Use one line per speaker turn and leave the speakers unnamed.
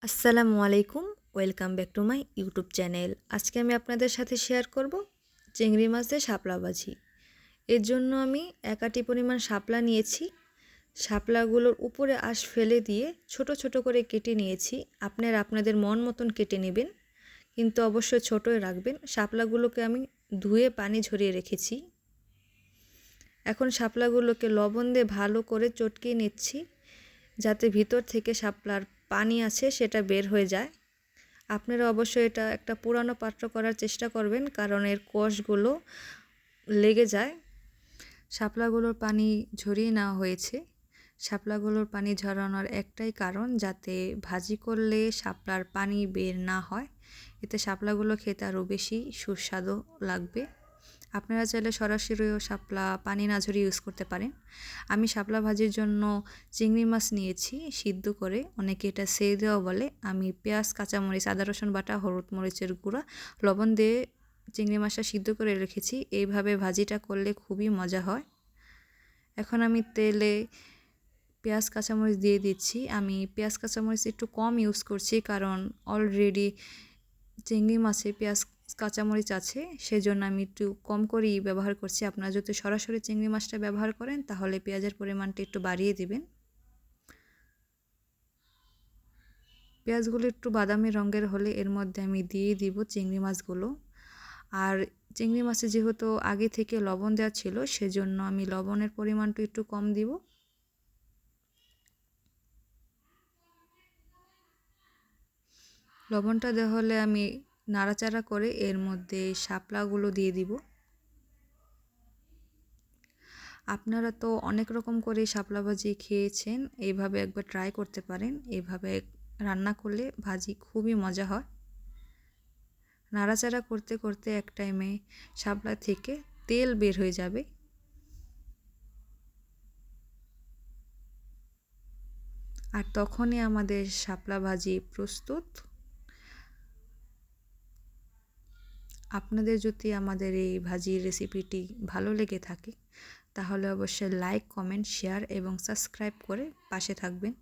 আসসালামু আলাইকুম, welcome back to my YouTube channel. আজকে আমি আপনাদের সাথে শেয়ার করব চিংড়ি মাছ দিয়ে শাপলা ভাজি। এর জন্য আমি 1 আটি পরিমাণ শাপলা নিয়েছি। শাপলাগুলোর উপরে আঁশ ফেলে দিয়ে ছোট ছোট করে কেটে নিয়েছি। আপনারা আপনাদের মন মতন কেটে নেবেন, কিন্তু অবশ্যই ছোটই রাখবেন। শাপলাগুলোকে আমি ধুয়ে পানি ঝরিয়ে রেখেছি। এখন শাপলাগুলোকে লবণ দিয়ে ভালো করে চটকিয়ে নিচ্ছি, যাতে ভিতর থেকে শাপলার পানি আছে সেটা বের হয়ে যায়। আপনারা অবশ্যই এটা একটা পুরানো পাত্র করার চেষ্টা করবেন, কারণ এর কোষগুলো লেগে যায়। শাপলাগুলোর পানি ঝরিয়ে নেওয়া হয়েছে। শাপলাগুলোর পানি ঝরানোর একটাই কারণ, যাতে ভাজি করলে শাপলার পানি বের না হয়। এতে শাপলাগুলো খেতে আরও বেশি সুস্বাদু লাগবে। আপনারা চাইলে সরাসরিও শাপলা পানি না ঝরিয়ে ইউজ করতে পারেন। আমি শাপলা ভাজির জন্য চিংড়ি মাছ নিয়েছি সিদ্ধ করে, অনেকে এটা সেদেও বলে। আমি পেঁয়াজ, কাঁচামরিচ, আদা রসুন বাটা, হলুদ মরিচের গুঁড়া, লবণ দিয়ে চিংড়ি মাছটা সিদ্ধ করে রেখেছি। এইভাবে ভাজিটা করলে খুবই মজা হয়। এখন আমি তেলে পেঁয়াজ কাঁচামরিচ দিয়ে দিচ্ছি। আমি পেঁয়াজ কাঁচামরিচ একটু কম ইউজ করছি, কারণ অলরেডি চিংড়ি মাছে পেঁয়াজ কাঁচামরিচ আছে, সেজন্য আমি একটু কম করেই ব্যবহার করছি। আপনারা যদি সরাসরি চিংড়ি মাছটা ব্যবহার করেন তাহলে পেঁয়াজের পরিমাণটা একটু বাড়িয়ে দিবেন। পেঁয়াজগুলো একটু বাদামি রঙের হলে এর মধ্যে আমি দিয়ে দিব চিংড়ি মাছগুলো। আর চিংড়ি মাছে যেহেতু আগে থেকে লবণ দেওয়া ছিল, সেজন্য আমি লবণের পরিমাণটা একটু কম দিব। লবণটা দেওয়া হলে আমি নাড়াচাড়া করে এর মধ্যে শাপলাগুলো দিয়ে দিব। আপনারা তো অনেক রকম করে শাপলা ভাজি খেয়েছেন, এইভাবে একবার ট্রাই করতে পারেন। এইভাবে রান্না করলে ভাজি খুবই মজা হয়। নাড়াচাড়া করতে করতে এক টাইমে শাপলা থেকে তেল বের হয়ে যাবে। আর তখনই আমাদের শাপলা ভাজি প্রস্তুত। আপনাদের যদি আমাদের এই ভাজির রেসিপিটি ভালো লেগে থাকে তাহলে অবশ্যই লাইক, কমেন্ট, শেয়ার এবং সাবস্ক্রাইব করে পাশে থাকবেন।